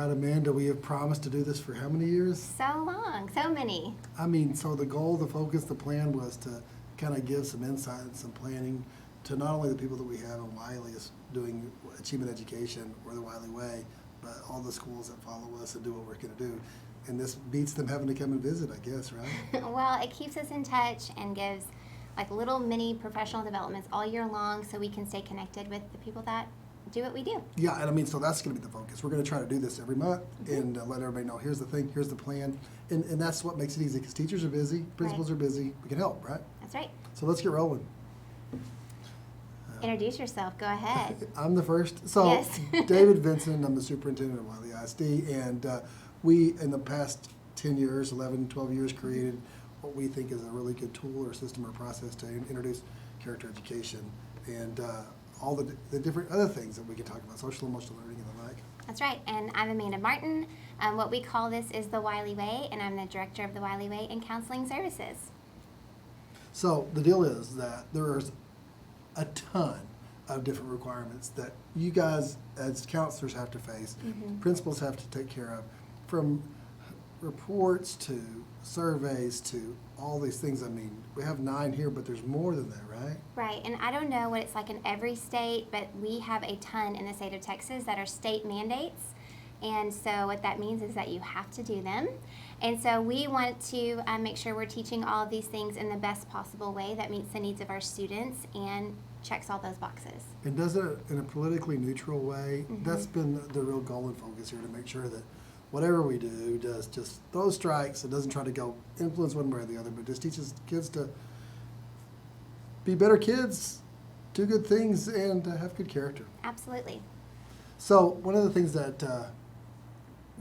right, Amanda, we have promised to do this for how many years? So long, so many. I mean, so the goal, the focus, the plan was to kind of give some insight and some planning to not only the people that we have in Wiley is doing achievement education or the Wiley Way, but all the schools that follow us and do what we're going to do. And this beats them having to come and visit, I guess, right? Well, it keeps us in touch and gives like little mini professional developments all year long so we can stay connected with the people that do what we do. Yeah, and I mean, so that's going to be the focus. We're going to try to do this every month and let everybody know, here's the thing, here's the plan. And that's what makes it easy because teachers are busy, principals are busy, we can help, right? That's right. So let's get rolling. Introduce yourself. Go ahead. I'm the first. So Yes. David Vincent, I'm the superintendent of Wiley ISD, and we, in the past 10 years, 11, 12 years, created what we think is a really good tool or system or process to introduce character education and all the different other things that we can talk about, social emotional learning and the like. That's right. And I'm Amanda Martin. What we call this is the Wiley Way, and I'm the director of the Wiley Way in Counseling Services. So the deal is that there's a ton of different requirements that you guys as counselors have to face, principals have to take care of, from reports to surveys to all these things. I mean, we have 9 here, but there's more than that, right? Right, and I don't know what it's like in every state, but we have a ton in the state of Texas that are state mandates. And so what that means is that you have to do them. And so we want to make sure we're teaching all of these things in the best possible way that meets the needs of our students and checks all those boxes. And does it in a politically neutral way. That's been the real goal and focus here, to make sure that whatever we do does just those strikes. It doesn't try to go influence one way or the other, but just teaches kids to be better kids, do good things, and have good character. Absolutely. So one of the things that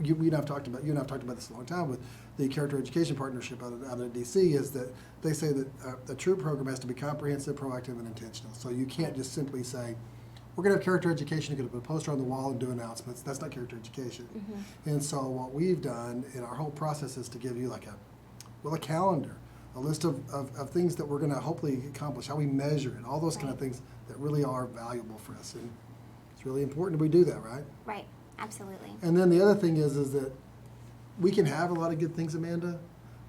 you and I've talked about this a long time with the Character Education Partnership out of DC, is that they say that a true program has to be comprehensive, proactive, and intentional. So you can't just simply say, we're going to have character education, you're going to put a poster on the wall and do announcements. That's not character education. And so what we've done in our whole process is to give you like a calendar, a list of things that we're going to hopefully accomplish, how we measure it, all those kind of things that really are valuable for us. And it's really important we do that, right? Right, absolutely. And then the other thing is that we can have a lot of good things, Amanda,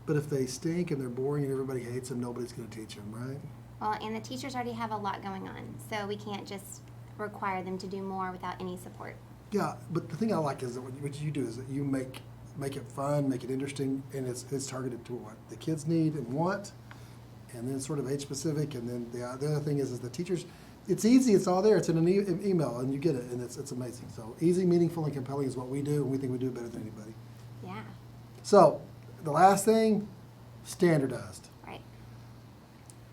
but if they stink and they're boring and everybody hates them, nobody's going to teach them, right? Well, and the teachers already have a lot going on, so we can't just require them to do more without any support. Yeah, but the thing I like is that what you do is that you make it fun, make it interesting, and it's targeted to what the kids need and want, and then sort of age specific. And then the other thing is the teachers, it's easy, it's all there, it's in an email, and you get it, and it's amazing. So easy, meaningful, and compelling is what we do, and we think we do it better than anybody. Yeah. So the last thing, standardized. Right.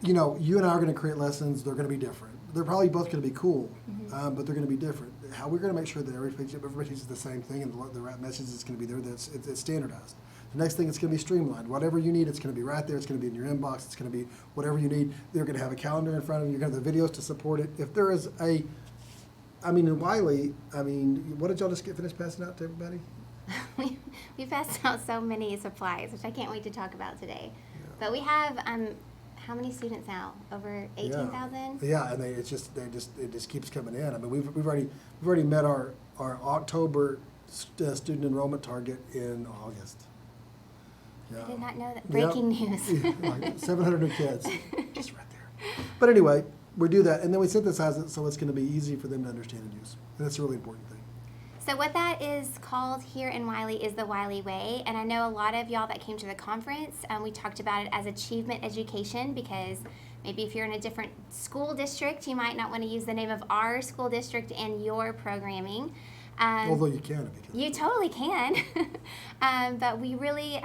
You know, you and I are going to create lessons. They're going to be different. They're probably both going to be cool, but they're going to be different. How we're going to make sure that everybody teaches the same thing and the right message is going to be there, that's it's standardized. The next thing, it's going to be streamlined. Whatever you need, it's going to be right there. It's going to be in your inbox. It's going to be whatever you need. They're going to have a calendar in front of you. You're going to have the videos to support it. If there is in Wiley, what did y'all just get finished passing out to everybody? We passed out so many supplies, which I can't wait to talk about today. But we have how many students now? Over 18,000? Yeah, and it just keeps coming in. I mean, we've already met our October student enrollment target in August. Yeah. I did not know that. Breaking news. Like 700 new kids, just right there. But anyway, we do that, and then we synthesize it so it's going to be easy for them to understand and use. And that's a really important thing. So what that is called here in Wiley is the Wiley Way, and I know a lot of y'all that came to the conference, we talked about it as achievement education, because maybe if you're in a different school district, you might not want to use the name of our school district in your programming. Although you can if you can. You totally can. But we really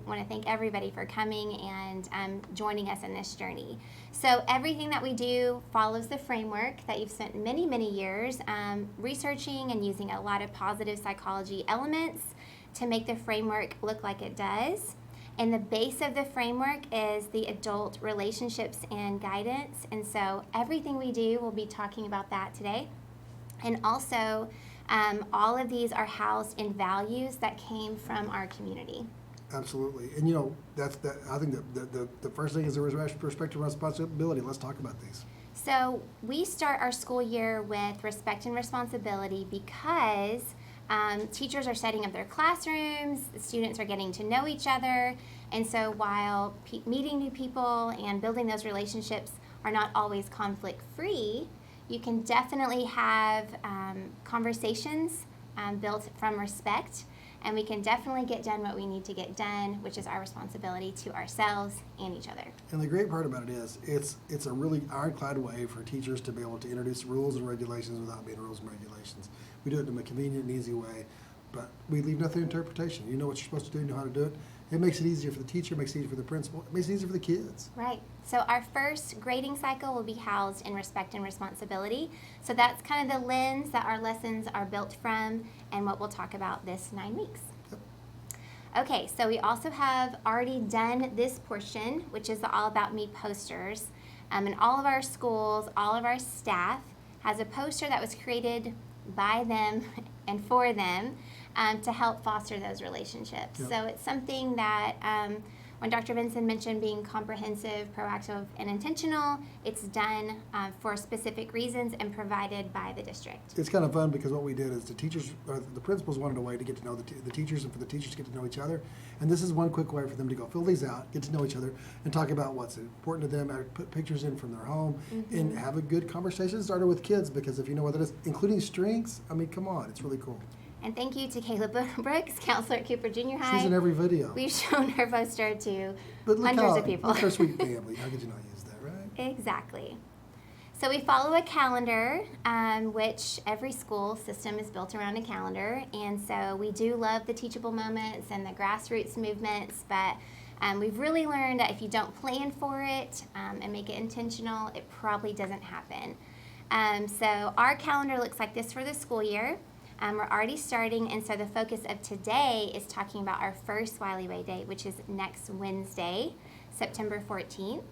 want to thank everybody for coming and joining us in this journey. So everything that we do follows the framework that you've spent many, many years researching and using a lot of positive psychology elements to make the framework look like it does. And the base of the framework is the adult relationships and guidance. And so everything we do, we'll be talking about that today. And also, all of these are housed in values that came from our community. Absolutely. And I think that the first thing is the respect and responsibility. Let's talk about these. So we start our school year with respect and responsibility because Teachers are setting up their classrooms, the students are getting to know each other, and so while meeting new people and building those relationships are not always conflict-free, you can definitely have conversations built from respect, and we can definitely get done what we need to get done, which is our responsibility to ourselves and each other. And the great part about it is, it's a really ironclad way for teachers to be able to introduce rules and regulations without being rules and regulations. We do it in a convenient and easy way, but we leave nothing to interpretation. You know what you're supposed to do, you know how to do it. It makes it easier for the teacher, it makes it easier for the principal, it makes it easier for the kids. Right. So our first grading cycle will be housed in respect and responsibility. So that's kind of the lens that our lessons are built from and what we'll talk about this 9 weeks. Yep. Okay, so we also have already done this portion, which is the All About Me posters. In all of our schools, all of our staff has a poster that was created by them and for them to help foster those relationships. Yep. So it's something that when Dr. Benson mentioned being comprehensive, proactive, and intentional, it's done for specific reasons and provided by the district. It's kind of fun because what we did is the principals wanted a way to get to know the teachers and for the teachers to get to know each other. And this is one quick way for them to go fill these out, get to know each other, and talk about what's important to them, put pictures in from their home, and have a good conversation. Started with kids, because if you know what that is, including strengths, I mean, come on, it's really cool. And thank you to Kayla Brooks, counselor at Cooper Junior High. She's in every video. We've shown her poster to But look hundreds of people. Look at our sweet family. How could you not use that, right? Exactly. So we follow a calendar, which every school system is built around a calendar. And so we do love the teachable moments and the grassroots movements, but we've really learned that if you don't plan for it and make it intentional, it probably doesn't happen. So our calendar looks like this for the school year. We're already starting, and so the focus of today is talking about our first Wiley Way Day, which is next Wednesday, September 14th.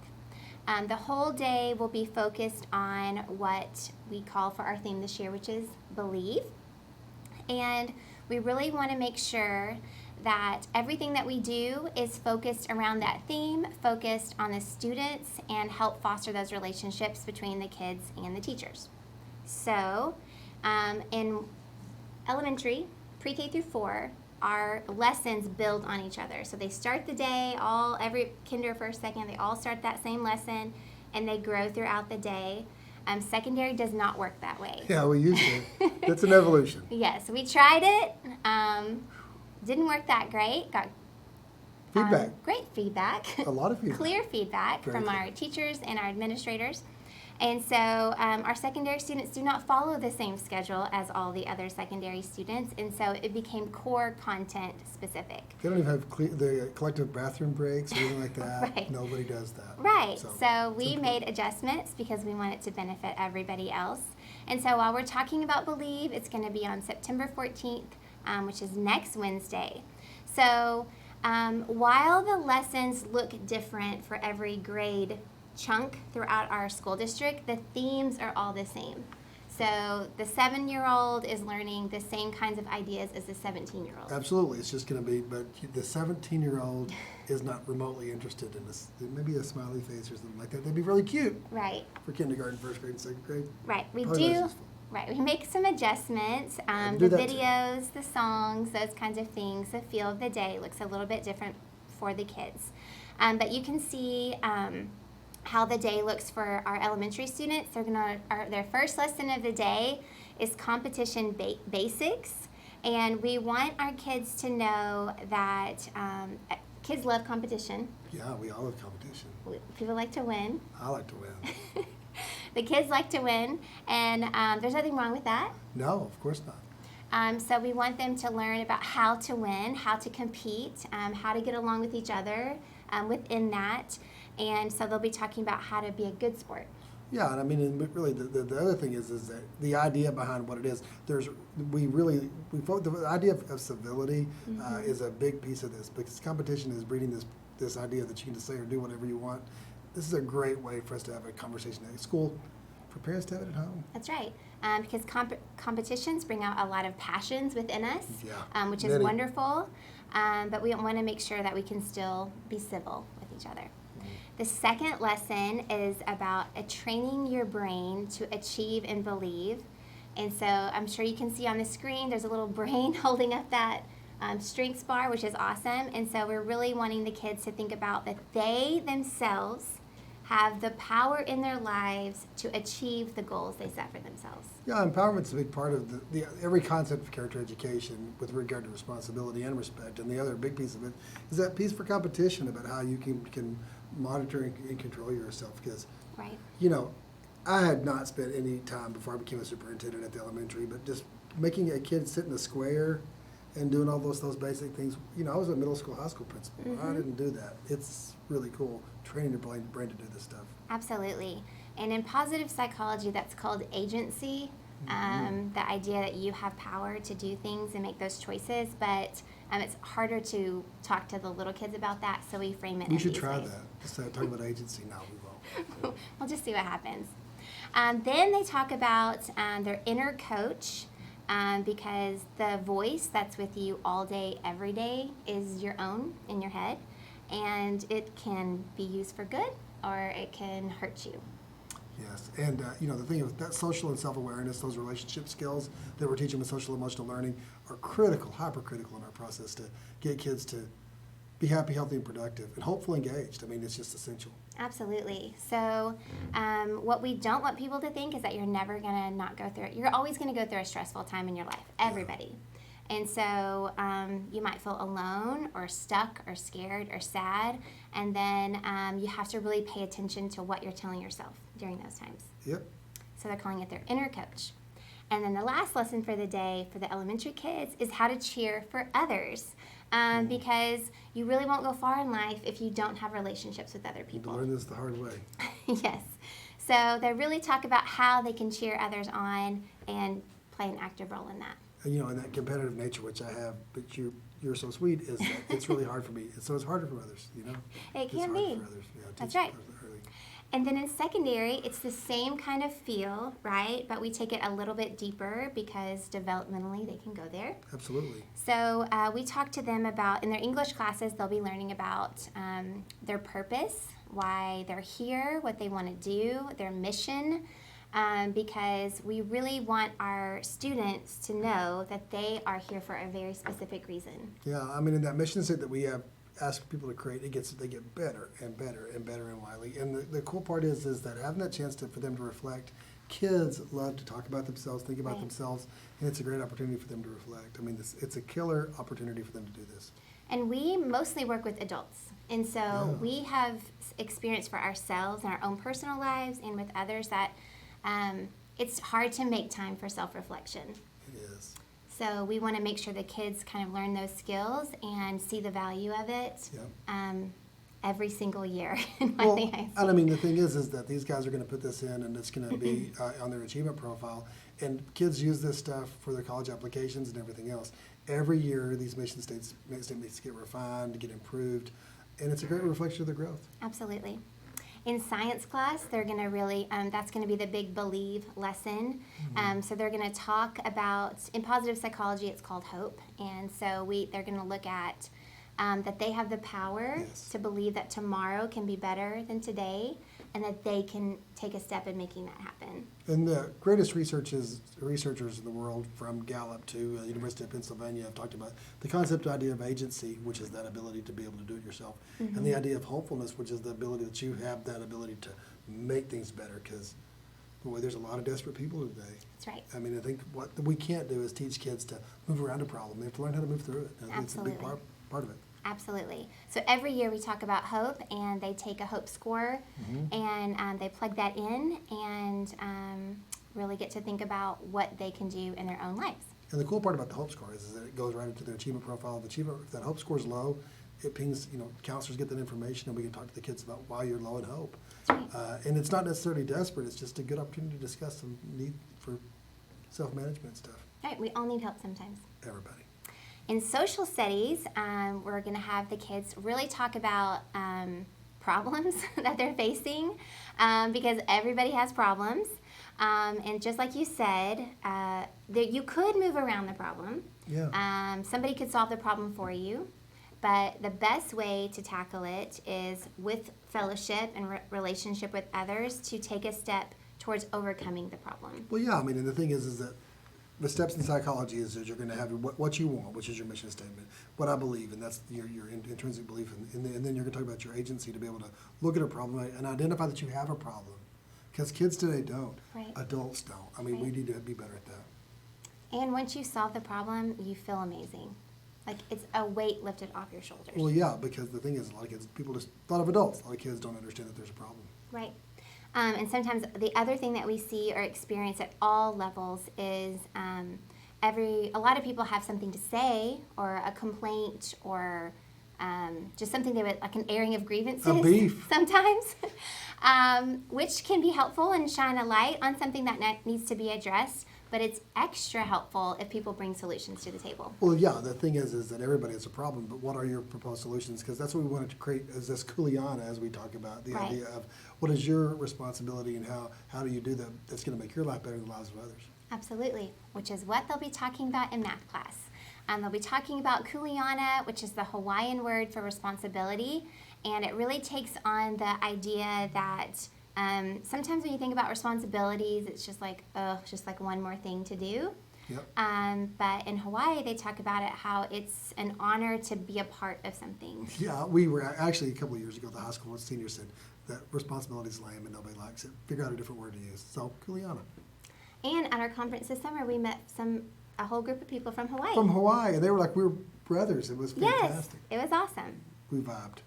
The whole day will be focused on what we call for our theme this year, which is Believe. And we really want to make sure that everything that we do is focused around that theme, focused on the students, and help foster those relationships between the kids and the teachers. So, in elementary, pre-K through 4, our lessons build on each other. So they start the day, every kinder, first, second, they all start that same lesson, and they grow throughout the day. Secondary does not work that way. Yeah, we used to. That's an evolution. Yes, we tried it. Didn't work that great. Got Feedback. Great feedback. A lot of feedback. Clear feedback Very from clear. our teachers and our administrators. And so our secondary students do not follow the same schedule as all the other secondary students, and so it became core content specific. They don't even have the collective bathroom breaks or anything like that. Right. Nobody does that. Right, so it's we important. made adjustments because we want it to benefit everybody else. And so while we're talking about Believe, it's going to be on September 14th, which is next Wednesday. So while the lessons look different for every grade chunk throughout our school district, the themes are all the same. So the 7-year-old is learning the same kinds of ideas as the 17-year-old. Absolutely, it's just going to be, but the 17-year-old is not remotely interested in this. Maybe a smiley face or something like that. They'd be really cute Right, for kindergarten, first grade, and second grade. right. We Probably do. not useful. Right, we make some adjustments. do The that too. videos, the songs, those kinds of things. The feel of the day looks a little bit different for the kids. But you can see how the day looks for our elementary students. Their first lesson of the day is competition basics. And we want our kids to know that kids love competition. Yeah, we all have competition. People like to win. I like to win. The kids like to win, and there's nothing wrong with that. No, of course not. So we want them to learn about how to win, how to compete, how to get along with each other within that. And so they'll be talking about how to be a good sport. Yeah, and I mean, and really, the other thing is that the idea behind what it is. The idea of civility is a big piece of this, because competition is breeding this idea that you can just say or do whatever you want. This is a great way for us to have a conversation at school, for parents to have it at home. That's right, because competitions bring out a lot of passions within us, Yeah, which is many. wonderful. But we want to make sure that we can still be civil with each other. The second lesson is about training your brain to achieve and believe. And so I'm sure you can see on the screen there's a little brain holding up that strengths bar, which is awesome. And so we're really wanting the kids to think about that they themselves have the power in their lives to achieve the goals they set for themselves. Yeah, empowerment's a big part of the every concept of character education with regard to responsibility and respect. And the other big piece of it is that piece for competition about how you can monitor and control yourself. Because, Right. you know, I had not spent any time before I became a superintendent at the elementary, but just making a kid sit in a square and doing all those basic things. You know, I was a middle school, high school principal. I didn't do that. It's really cool training your brain to do this stuff. Absolutely. And in positive psychology, that's called agency. The idea that you have power to do things and make those choices, but it's harder to talk to the little kids about that, so we frame it We in should these try ways. that. Instead of talking about agency, no, we won't. We'll just see what happens. Then they talk about their inner coach, because the voice that's with you all day, every day is your own in your head, and it can be used for good or it can hurt you. Yes, and you know, the thing is that social and self-awareness, those relationship skills that we're teaching with social emotional learning are critical, hypercritical in our process to get kids to be happy, healthy, and productive, and hopefully engaged. I mean, it's just essential. Absolutely. So what we don't want people to think is that you're never going to not go through it. You're always going to go through a stressful time in your life, everybody. And so you might feel alone or stuck or scared or sad, and then you have to really pay attention to what you're telling yourself during those times. Yep. So they're calling it their inner coach. And then the last lesson for the day for the elementary kids is how to cheer for others, because you really won't go far in life if you don't have relationships with other You people. learn this the hard way. Yes. So they really talk about how they can cheer others on and play an active role in that. And, you know, and that competitive nature, which I have, but you're so sweet, is that it's really hard for me. So it's harder for others, you know? It It's can harder be. for others. Yeah, That's teach right. others early. And then in secondary, it's the same kind of feel, right? But we take it a little bit deeper because developmentally they can go there. Absolutely. So we talk to them about, in their English classes, they'll be learning about their purpose, why they're here, what they want to do, their mission, because we really want our students to know that they are here for a very specific reason. Yeah, I mean, in that mission set that we have asked people to create, they get better and better and better and widely. And the cool part is that having that chance for them to reflect, kids love to talk about themselves, think about Right. themselves, and it's a great opportunity for them to reflect. I mean, it's a killer opportunity for them to do this. And we mostly work with adults. And so Yeah. we have experienced for ourselves in our own personal lives and with others that it's hard to make time for self-reflection. It is. So we want to make sure the kids kind of learn those skills and see the value of it every single year in Well, Wiley High and School. I mean, the thing is that these guys are going to put this in, and it's going to be on their achievement profile. And kids use this stuff for their college applications and everything else. Every year, these mission statements get refined, get improved, and it's a great reflection of their growth. Absolutely. In science class, they're going to really, that's going to be the big believe lesson. So they're going to talk about, in positive psychology, it's called hope. And so they're going to look at that they have the power Yes. to believe that tomorrow can be better than today, and that they can take a step in making that happen. And the greatest researchers in the world, from Gallup to University of Pennsylvania, have talked about the concept idea of agency, which is that ability to be able to do it yourself, and the idea of hopefulness, which is the ability that you have that ability to make things better. Because, boy, there's a lot of desperate people today. That's right. I mean, I think what we can't do is teach kids to move around a problem. They have to learn how to move through it. And it's a big Absolutely. part of it. Absolutely. So every year we talk about hope, and they take a hope score, and they plug that in, and really get to think about what they can do in their own lives. And the cool part about the hope score is that it goes right into their achievement profile. If that hope score is low, it pings, counselors get that information, and we can talk to the kids about why you're low in hope. That's right. And it's not necessarily desperate, it's just a good opportunity to discuss some need for self-management stuff. Right, we all need help sometimes. Everybody. In social studies, we're going to have the kids really talk about problems that they're facing, because everybody has problems. And just like you said, you could move around the problem. Yeah. Somebody could solve the problem for you. But the best way to tackle it is with fellowship and relationship with others, to take a step towards overcoming the problem. Well, yeah, I mean, and the thing is that the steps in psychology is that you're going to have what you want, which is your mission statement, what I believe, and that's your intrinsic belief, and then you're going to talk about your agency to be able to look at a problem and identify that you have a problem. Because kids today don't. Right. Adults don't. I mean, we Right. need to be better at that. And once you solve the problem, you feel amazing. Like it's a weight lifted off your shoulders. Well, yeah, because the thing is, a lot of kids, a lot of adults, a lot of kids don't understand that there's a problem. Right. And sometimes the other thing that we see or experience at all levels is a lot of people have something to say or a complaint or just something they would, like an airing of grievances. A beef. Sometimes, which can be helpful and shine a light on something that needs to be addressed. But it's extra helpful if people bring solutions to the table. Well, yeah, the thing is that everybody has a problem, but what are your proposed solutions? Because that's what we wanted to create is this kuleana, as we talk about, the Right. idea of what is your responsibility and how do you do that that's going to make your life better than the lives of others. Absolutely, which is what they'll be talking about in math class. They'll be talking about kuleana, which is the Hawaiian word for responsibility, and it really takes on the idea that sometimes when you think about responsibilities, it's just like, oh, it's just like one more thing to do. Yep. But in Hawaii, they talk about it how it's an honor to be a part of something. Yeah, we were actually a couple of years ago, the high school seniors said that responsibility is lame and nobody likes it. Figure out a different word to use. So, kuleana. And at our conference this summer, we met a whole group of people from Hawaii. From Hawaii, and they were like, we were brothers. It was fantastic. Yes, it was awesome. We vibed.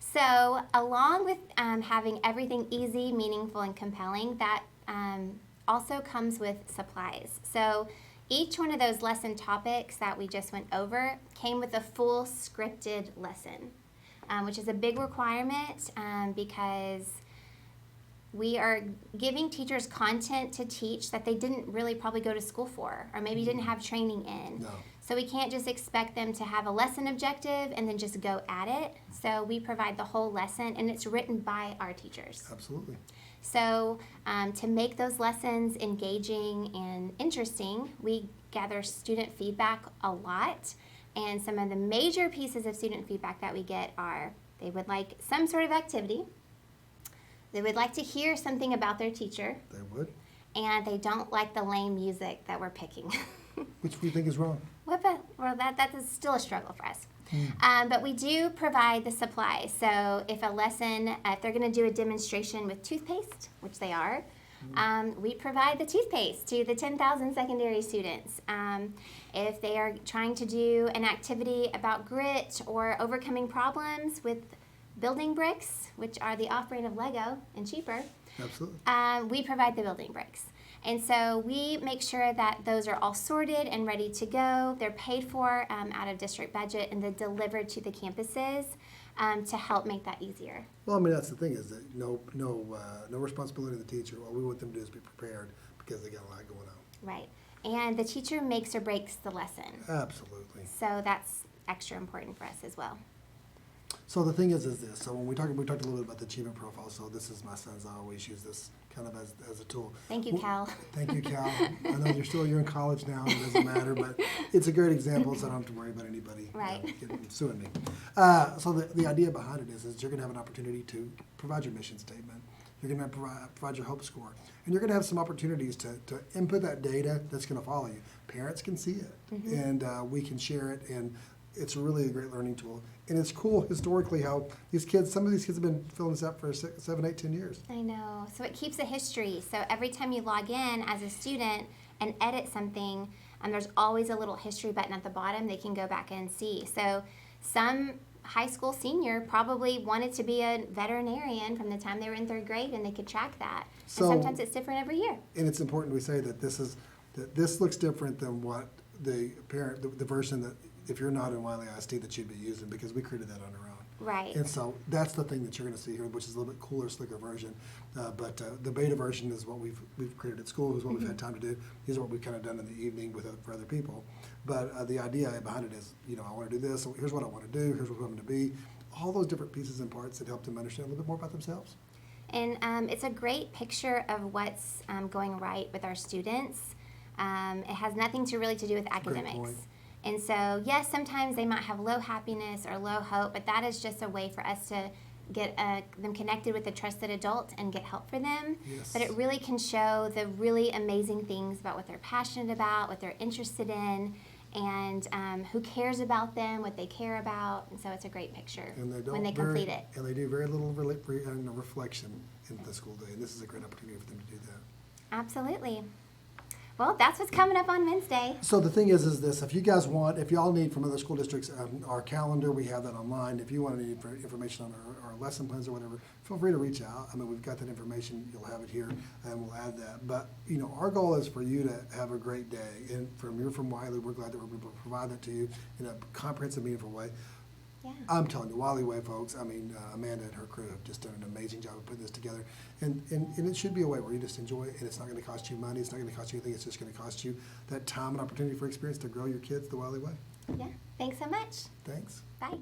So, along with having everything easy, meaningful, and compelling, that also comes with supplies. So, each one of those lesson topics that we just went over came with a full scripted lesson, which is a big requirement because we are giving teachers content to teach that they didn't really probably go to school for, or maybe didn't have training in. No. So we can't just expect them to have a lesson objective and then just go at it. So we provide the whole lesson, and it's written by our teachers. Absolutely. So to make those lessons engaging and interesting, we gather student feedback a lot. And some of the major pieces of student feedback that we get are they would like some sort of activity. They would like to hear something about their teacher. They would. And they don't like the lame music that we're picking. Which we think is wrong. Well, that is still a struggle for us. But we do provide the supplies. So if if they're going to do a demonstration with toothpaste, which they are, we provide the toothpaste to the 10,000 secondary students. If they are trying to do an activity about grit or overcoming problems with building bricks, which are the off-brand of Lego and cheaper, Absolutely. we provide the building bricks. And so we make sure that those are all sorted and ready to go. They're paid for out of district budget, and they're delivered to the campuses to help make that easier. Well, I mean, that's the thing is that no responsibility of the teacher. All we want them to do is be prepared because they got a lot going on. Right. And the teacher makes or breaks the lesson. Absolutely. So that's extra important for us as well. So the thing is this. So when we talked a little bit about the achievement profile. So this is my son's. I always use this kind of as a tool. Thank you, Cal. Thank you, Cal. I know you're in college now. It doesn't matter, but it's a great example, so I don't have to worry about anybody Right. suing me. So the idea behind it is you're going to have an opportunity to provide your mission statement. You're going to provide your hope score, and you're going to have some opportunities to input that data that's going to follow you. Parents can see it, and we can share it, and it's really a great learning tool. And it's cool historically how some of these kids have been filling this out for 6, 7, 8, 10 years. I know. So it keeps a history. So every time you log in as a student and edit something, there's always a little history button at the bottom they can go back and see. So some high school senior probably wanted to be a veterinarian from the time they were in 3rd grade, and they could track that. So, and sometimes it's different every year. And it's important we say that this looks different than what the version that if you're not in Wiley ISD that you'd be using, because we created that on our own. Right. And so that's the thing that you're going to see here, which is a little bit cooler, slicker version. But the beta version is what we've created at school, is what we've had time to do. These are what we've kind of done in the evening for other people. But the idea behind it is, I want to do this. So here's what I want to do. Here's what I'm going to be. All those different pieces and parts that help them understand a little bit more about themselves. And it's a great picture of what's going right with our students. It has nothing to really to do with academics. Great point. And so, yes, sometimes they might have low happiness or low hope, but that is just a way for us to get them connected with a trusted adult and get help for them. Yes. But it really can show the really amazing things about what they're passionate about, what they're interested in, and who cares about them, what they care about. And so it's a great picture And they don't when they complete it. And they do very little reflection in the school day, and this is a great opportunity for them to do that. Absolutely. Well, that's what's coming up on Wednesday. So the thing is this, if you guys want, if y'all need from other school districts, our calendar, we have that online. If you want any information on our lesson plans or whatever, feel free to reach out. I mean, we've got that information, you'll have it here, and we'll add that. But, you know, our goal is for you to have a great day. And you're from Wiley, we're glad that we're able to provide that to you in a comprehensive, meaningful way. Yeah. I'm telling you, Wiley Way folks, I mean, Amanda and her crew have just done an amazing job of putting this together. And it should be a way where you just enjoy it, and it's not going to cost you money, it's not going to cost you anything, it's just going to cost you that time and opportunity for experience to grow your kids the Wiley Way. Yeah. Thanks so much. Thanks. Bye.